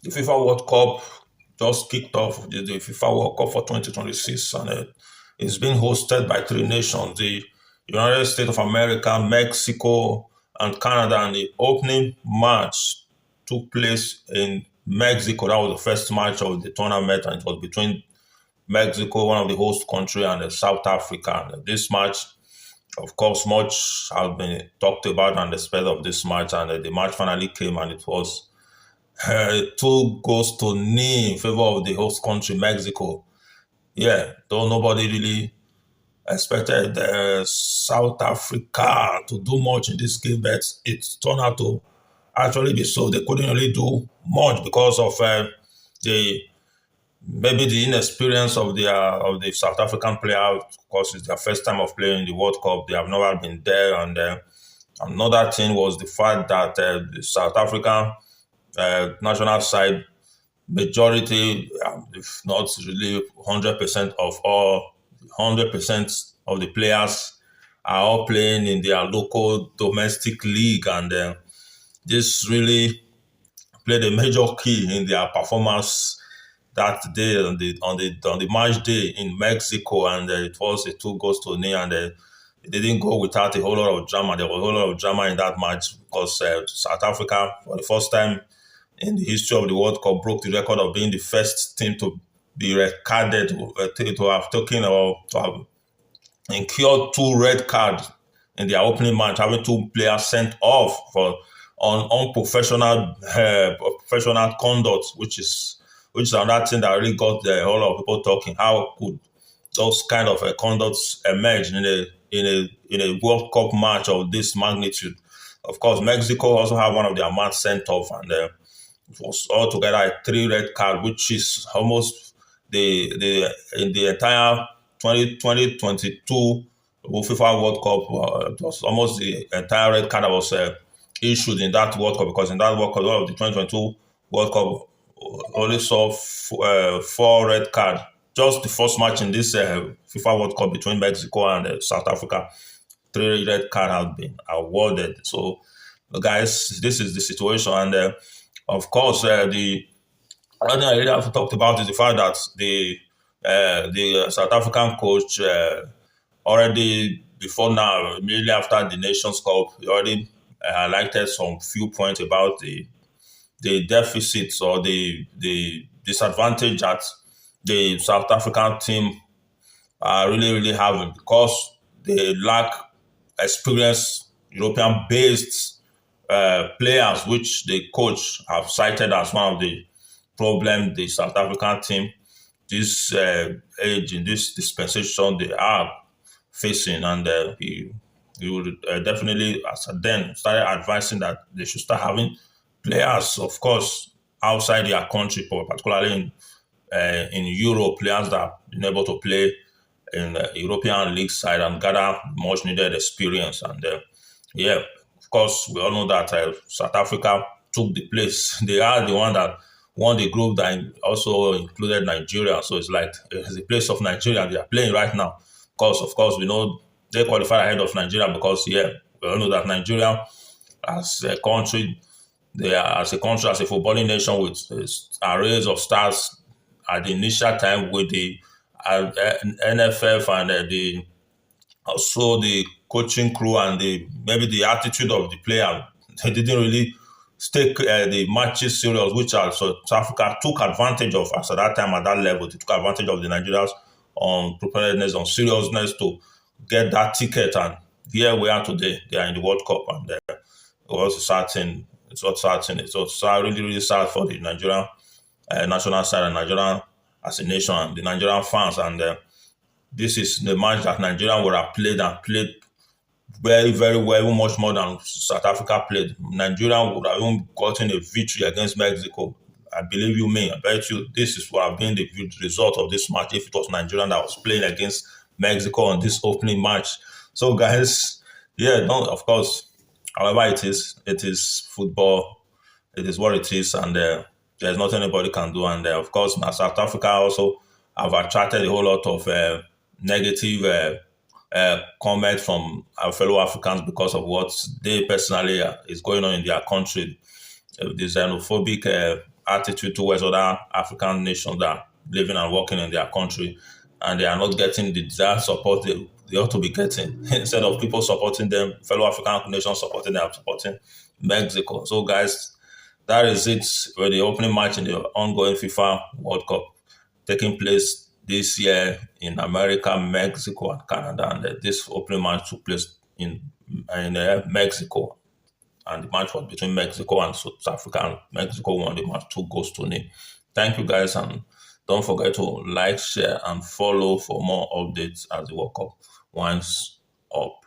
The FIFA World Cup just kicked off the FIFA World Cup for 2026, and it's being hosted by three nations: the United States of America, Mexico, and Canada. And the opening match took place in Mexico. That was the first match of the tournament, and it was between Mexico, one of the host country, and South Africa. And this match, of course, much has been talked about and the spread of this match, and the match finally came, and it was two goals to nil in favor of the host country, Mexico. Yeah, though nobody really expected South Africa to do much in this game, but it turned out to actually be so. They couldn't really do much because of the maybe the inexperience of the South African player. Of course, it's their first time of playing the World Cup. They have never been there, and another thing was the fact that the South African national side majority, if not really 100% of all, 100% of the players are all playing in their local domestic league, and this really played a major key in their performance that day on the match day in Mexico, and it was a two goals to nil, and it didn't go without a whole lot of drama. There was a whole lot of drama in that match because South Africa, for the first time in the history of the World Cup, broke the record of being the first team to be red carded, to have taken or to have incurred two red cards in their opening match, having two players sent off for on unprofessional professional conduct, which is another thing that really got a whole lot of people talking. How could those kind of conducts emerge in a World Cup match of this magnitude? Of course, Mexico also have one of their men sent off, and it was altogether a three red card, which is almost the in the entire 2022 FIFA World Cup. It was almost the entire red card that was issued in that World Cup, because in that World Cup, all of the 2022 World Cup only saw four red cards. Just the first match in this FIFA World Cup between Mexico and South Africa, three red cards have been awarded. So, guys, this is the situation, and of course, the other thing I really have talked about is the fact that the South African coach already before now, immediately after the Nations Cup, he already highlighted some few points about the deficits or the disadvantage that the South African team are really having, because they lack experienced European-based players, which the coach have cited as one of the problem the South African team this age in this dispensation they are facing, and he would definitely, as then, started advising that they should start having players, of course, outside their country, particularly in Europe, players that have been able to play in the European League side and gather much needed experience. And yeah, of course, we all know that South Africa took the place. They are the one that won the group that also included Nigeria. So it's like it's the place of Nigeria they are playing right now. Of course, we know they qualified ahead of Nigeria because, yeah, we all know that Nigeria, as a country, as a footballing nation with arrays of stars at the initial time with the NFF and also the coaching crew and maybe the attitude of the player. They didn't really take the matches serious, which South Africa took advantage of us at that time at that level. They took advantage of the Nigerians on preparedness, on seriousness to get that ticket. And here we are today. They are in the World Cup, and it was a sad thing. It's not sad thing. It's also really sad for the Nigerian national side and Nigeria as a nation and the Nigerian fans. And this is the match that Nigeria would have played and played very, very well, even much more than South Africa played. Nigeria would have even gotten a victory against Mexico. I believe you may. I bet you this is what have been the result of this match if it was Nigeria that was playing against Mexico on this opening match. So, guys, yeah, no, of course, however it is football. It is what it is, and there's nothing anybody can do. And of course, now South Africa also have attracted a whole lot of negative comment from our fellow Africans because of what they personally is going on in their country. The xenophobic attitude towards other African nations that are living and working in their country, and they are not getting the desired support they ought to be getting. Instead of people supporting them, fellow African nations supporting them, supporting Mexico. So, guys, that is it for the opening match in the ongoing FIFA World Cup taking place this year in America, Mexico, and Canada. And this opening match took place in Mexico. And the match was between Mexico and South Africa. And Mexico won the match 2 goals to nil. Thank you, guys, and don't forget to like, share, and follow for more updates as the World Cup winds up.